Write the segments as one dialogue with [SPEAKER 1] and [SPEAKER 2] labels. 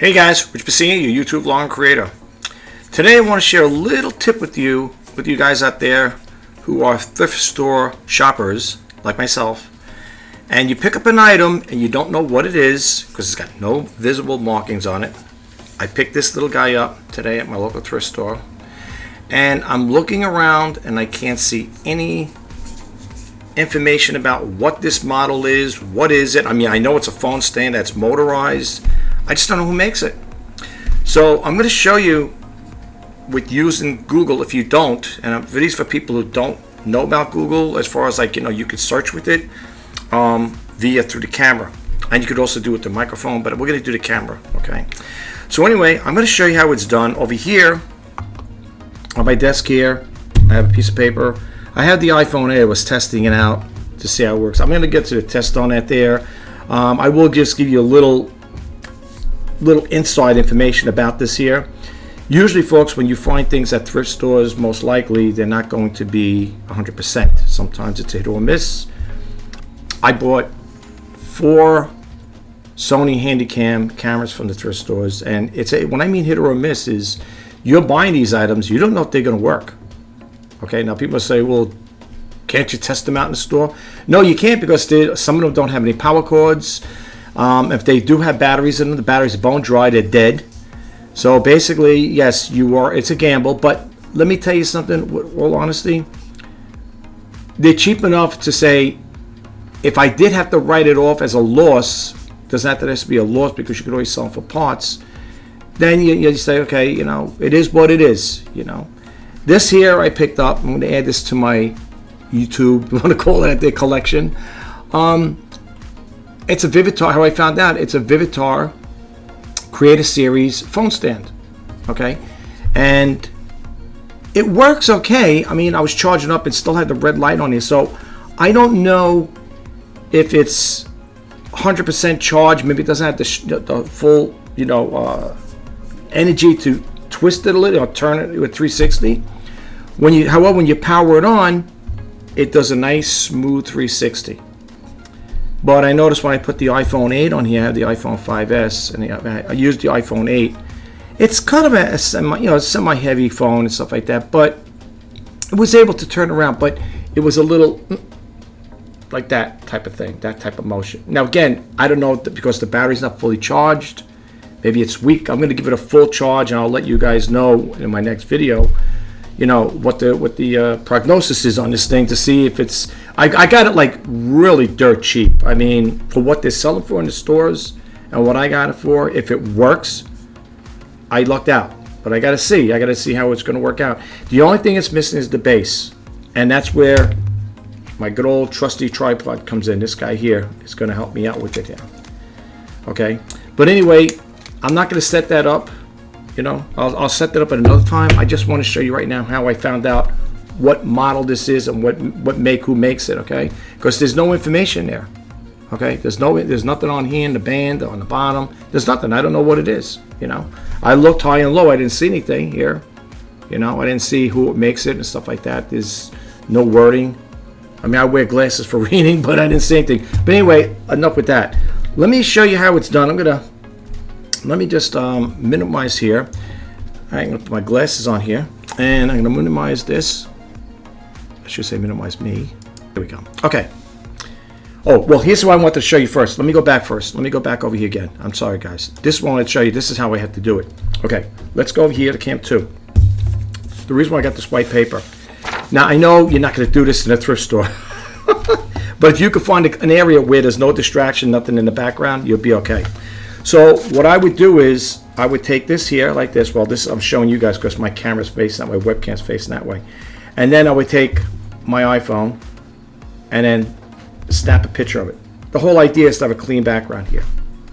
[SPEAKER 1] Hey guys, Rich Bassini, your YouTube vlog creator. Today I want to share a little tip with you guys out there who are thrift store shoppers like myself, and you pick up an item and you don't know what it is because it's got no visible markings on it. I picked this little guy up today at my local thrift store, and I'm looking around and I can't see any information about what this model is. What is it? I mean, I know it's a phone stand that's motorized. I just don't know who makes it. So I'm going to show you with using Google. If you don't, and these for people who don't know about Google, as far as like, you could search with it through the camera, and you could also do it with the microphone, but we're going to do the camera. Okay, so anyway, I'm going to show you how it's done. Over here on my desk here, I have a piece of paper. I had the iPhone 8. I was testing it out to see how it works. I'm going to get to the test on that there. I will just give you a little inside information about this here. Usually, folks, when you find things at thrift stores, most likely they're not going to be 100%. Sometimes it's a hit or miss. I bought 4 Sony Handycam cameras from the thrift stores, and when I mean hit or miss is you're buying these items, you don't know if they're going to work. Okay, now people say, well, can't you test them out in the store? No, you can't, because some of them don't have any power cords. If they do have batteries in them, the batteries are bone dry, they're dead. So basically, yes, it's a gamble, but let me tell you something, with all honesty, they're cheap enough to say, if I did have to write it off as a loss, doesn't have to be a loss because you could always sell them for parts, then you say, okay, it is what it is, This here I picked up. I'm going to add this to my YouTube, I want to call it the collection. It's a Vivitar. How I found out, it's a Vivitar Creator Series phone stand. Okay, and it works okay. I mean, I was charging up and still had the red light on here, so I don't know if it's 100% charged. Maybe it doesn't have the full, energy to twist it a little or turn it with 360. However, when you power it on, it does a nice smooth 360. But I noticed when I put the iPhone 8 on here, I have the iPhone 5S, and I used the iPhone 8. It's kind of a semi-heavy phone and stuff like that, but it was able to turn around. But it was a little like that type of thing, that type of motion. Now again, I don't know, because the battery's not fully charged. Maybe it's weak. I'm going to give it a full charge, and I'll let you guys know in my next video, what the prognosis is on this thing, to see if it's. I got it like really dirt cheap. I mean, for what they're selling for in the stores and what I got it for, if it works, I lucked out. But I got to see how it's going to work out. The only thing it's missing is the base, and that's where my good old trusty tripod comes in. This guy here is going to help me out with it here. Okay, but anyway, I'm not going to set that up. I'll set that up at another time. I just want to show you right now how I found out what model this is and who makes it. Okay, because there's no information there. Okay, there's nothing on here in the band, on the bottom. There's nothing. I don't know what it is. I looked high and low. I didn't see anything here. I didn't see who makes it and stuff like that. There's no wording. I mean, I wear glasses for reading, but I didn't see anything. But anyway, enough with that. Let me show you how it's done. Let me just minimize here. I'm going to put my glasses on here, and I'm going to minimize this. I should say minimize me. There we go. Okay. Oh, well, here's what I want to show you first. Let me go back first. Let me go back over here again. I'm sorry, guys. This one I want to show you. This is how I have to do it. Okay, let's go over here to Camp 2. The reason why I got this white paper. Now, I know you're not going to do this in a thrift store. But if you could find an area where there's no distraction, nothing in the background, you'll be okay. So what I would do is I would take this here like this. Well, this I'm showing you guys because my camera's facing that way, webcam's facing that way. And then I would take my iPhone and then snap a picture of it. The whole idea is to have a clean background here.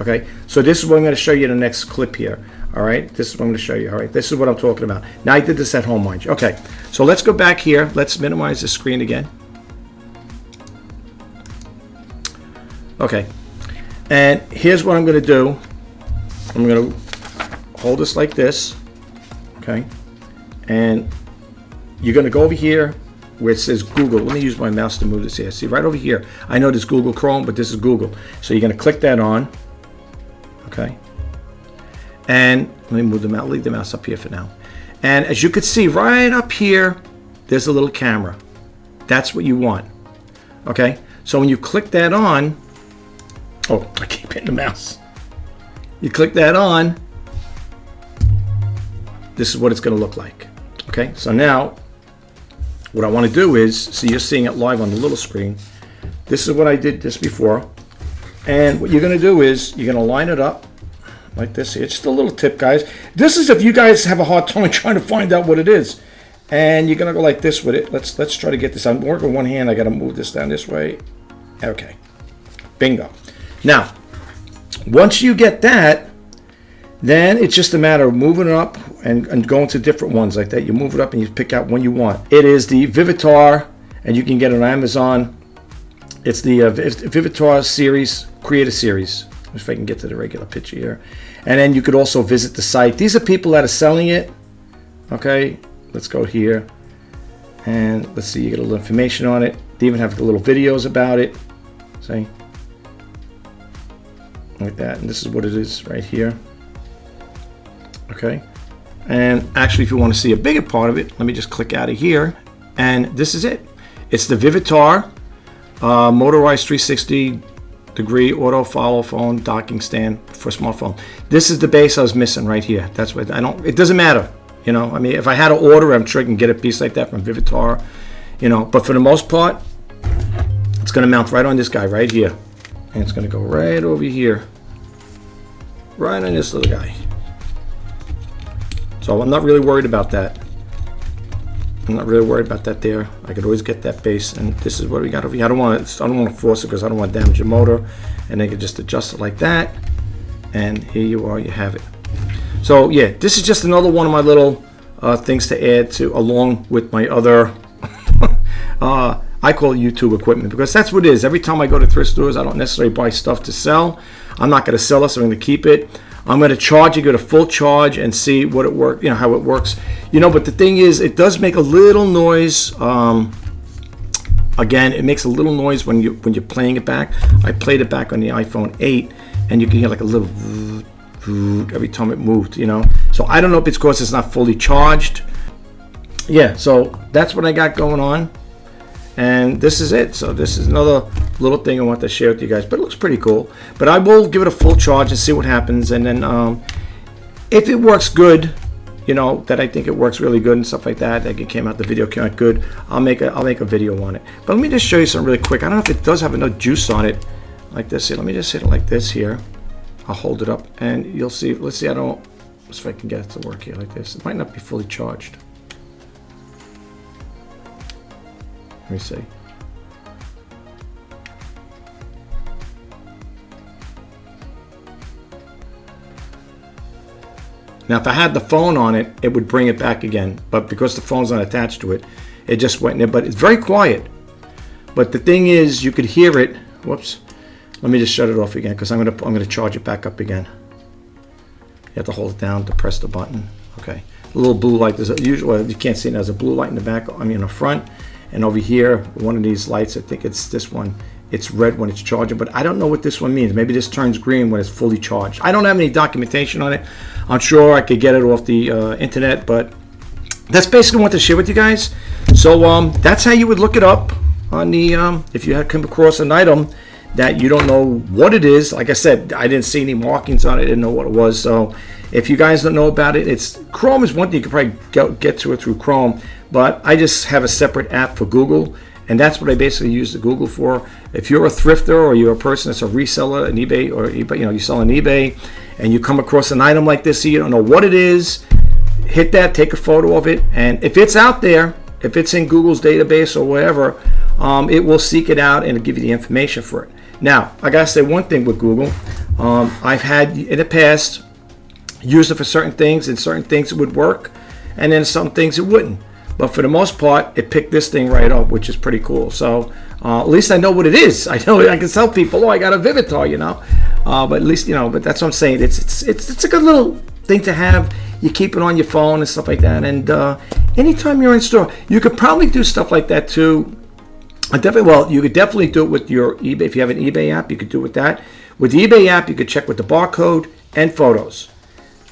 [SPEAKER 1] Okay, so this is what I'm going to show you in the next clip here. All right, this is what I'm going to show you. All right, this is what I'm talking about. Now, I did this at home, mind you. Okay, so let's go back here. Let's minimize the screen again. Okay, and here's what I'm going to do. I'm going to hold this like this. Okay, and you're going to go over here where it says Google. Let me use my mouse to move this here. See, right over here. I know this is Google Chrome, but this is Google. So you're going to click that on. Okay. And let me move them out, leave the mouse up here for now. And as you can see right up here, there's a little camera. That's what you want. Okay, so when you click that on, oh, I keep hitting the mouse. You click that on, this is what it's going to look like. Okay, so now what I want to do is, see, you're seeing it live on the little screen. This is what I did this before. And what you're going to do is you're going to line it up like this here. Just a little tip, guys. This is if you guys have a hard time trying to find out what it is. And you're going to go like this with it. Let's try to get this. I'm working one hand. I got to move this down this way. Okay. Bingo. Now, once you get that, then it's just a matter of moving it up and going to different ones like that. You move it up and you pick out one you want. It is the Vivitar, and you can get it on Amazon. It's the Vivitar series, Creator Series. If I can get to the regular picture here. And then you could also visit the site. These are people that are selling it. Okay, let's go here. And let's see, you get a little information on it. They even have the little videos about it. See? Like that. And this is what it is right here. Okay. And actually, if you want to see a bigger part of it, let me just click out of here. And this is it. It's the Vivitar motorized 360-degree auto follow phone docking stand for smartphone. This is the base I was missing right here. That's what it doesn't matter. You know, I mean, if I had to order, I'm sure I can get a piece like that from Vivitar. You know, but for the most part, it's going to mount right on this guy right here. And it's going to go right over here. Right on this little guy. So I'm not really worried about that. I'm not really worried about that there. I could always get that base, and this is what we got over here. I don't want to force it because I don't want to damage the motor, and they can just adjust it like that. And here you are, you have it. So yeah, this is just another one of my little things to add to along with my other I call it YouTube equipment, because that's what it is. Every time I go to thrift stores, I don't necessarily buy stuff to sell. I'm not going to sell it, so I'm going to keep it. I'm going to charge it, get a full charge, and see what it works. You know how it works. You know, but the thing is, it does make a little noise. Again, it makes a little noise when you're playing it back. I played it back on the iPhone 8, and you can hear like a little every time it moved. You know, so I don't know if it's because it's not fully charged. Yeah, so that's what I got going on. And this is it. So this is another little thing I want to share with you guys, but it looks pretty cool. But I will give it a full charge and see what happens, and then if it works good, you know, that I think it works really good and stuff like that, like it came out, the video came out good, I'll make a video on it. But let me just show you something really quick. I don't know if it does have enough juice on it like this here. Let me just hit it like this here. I'll hold it up and you'll see. Let's see, let's see if I can get it to work here like this. It might not be fully charged. Let me see. Now, if I had the phone on it, it would bring it back again. But because the phone's not attached to it, it just went in there. But it's very quiet. But the thing is, you could hear it. Whoops. Let me just shut it off again, because I'm gonna charge it back up again. You have to hold it down to press the button. Okay. A little blue light. There's usually, you can't see it. There's a blue light in the back. I mean, in the front. And over here, one of these lights, I think it's this one, it's red when it's charging, but I don't know what this one means. Maybe this turns green when it's fully charged. I don't have any documentation on it. I'm sure I could get it off the internet, but that's basically what I want to share with you guys. So that's how you would look it up on the, if you had come across an item that you don't know what it is. Like I said, I didn't see any markings on it. I didn't know what it was. So if you guys don't know about it, it's Chrome is one thing. You can probably get to it through Chrome, but I just have a separate app for Google, and that's what I basically use the Google for. If you're a thrifter or you're a person that's a reseller on eBay, or eBay, you know, you sell on eBay, and you come across an item like this, you don't know what it is, hit that, take a photo of it, and if it's out there, if it's in Google's database or whatever, it will seek it out and it'll give you the information for it. Now, I gotta say one thing with Google. I've had in the past used it for certain things, and certain things it would work, and then some things it wouldn't. But for the most part, it picked this thing right up, which is pretty cool. So at least I know what it is. I know I can tell people, oh, I got a Vivitar, you know. But at least, you know. But that's what I'm saying. It's a good little thing to have. You keep it on your phone and stuff like that. And anytime you're in store, you could probably do stuff like that too. You could definitely do it with your eBay. If you have an eBay app, you could do it with that. With the eBay app, you could check with the barcode and photos.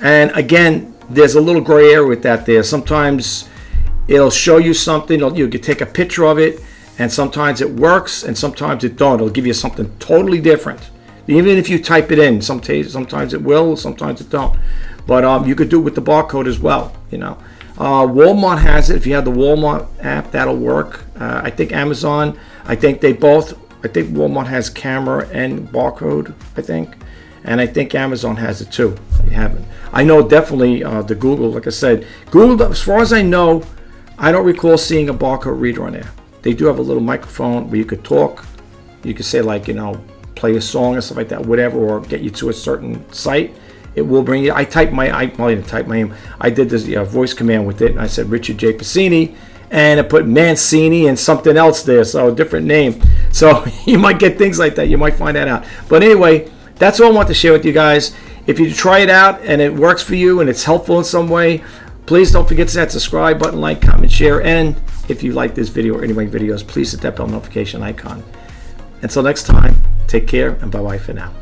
[SPEAKER 1] And again, there's a little gray area with that there. Sometimes it'll show you something, you can take a picture of it, and sometimes it works, and sometimes it don't. It'll give you something totally different. Even if you type it in, sometimes it will, sometimes it don't. But you could do it with the barcode as well, you know. Walmart has it. If you have the Walmart app, that'll work. I think Amazon, I think Walmart has camera and barcode, I think. And I think Amazon has it too. You haven't. I know definitely the Google, like I said, Google, as far as I know, I don't recall seeing a barcode reader on there. They do have a little microphone where you could talk. You could say, like, you know, play a song or stuff like that, whatever, or get you to a certain site. It will bring you. I probably didn't type my name. I did this voice command with it, and I said Richard J. Passini, and I put Mancini and something else there, so a different name. So you might get things like that. You might find that out. But anyway, that's all I want to share with you guys. If you try it out and it works for you and it's helpful in some way, please don't forget to hit that subscribe button, like, comment, share, and if you like this video or any of my videos, please hit that bell notification icon. Until next time, take care and bye-bye for now.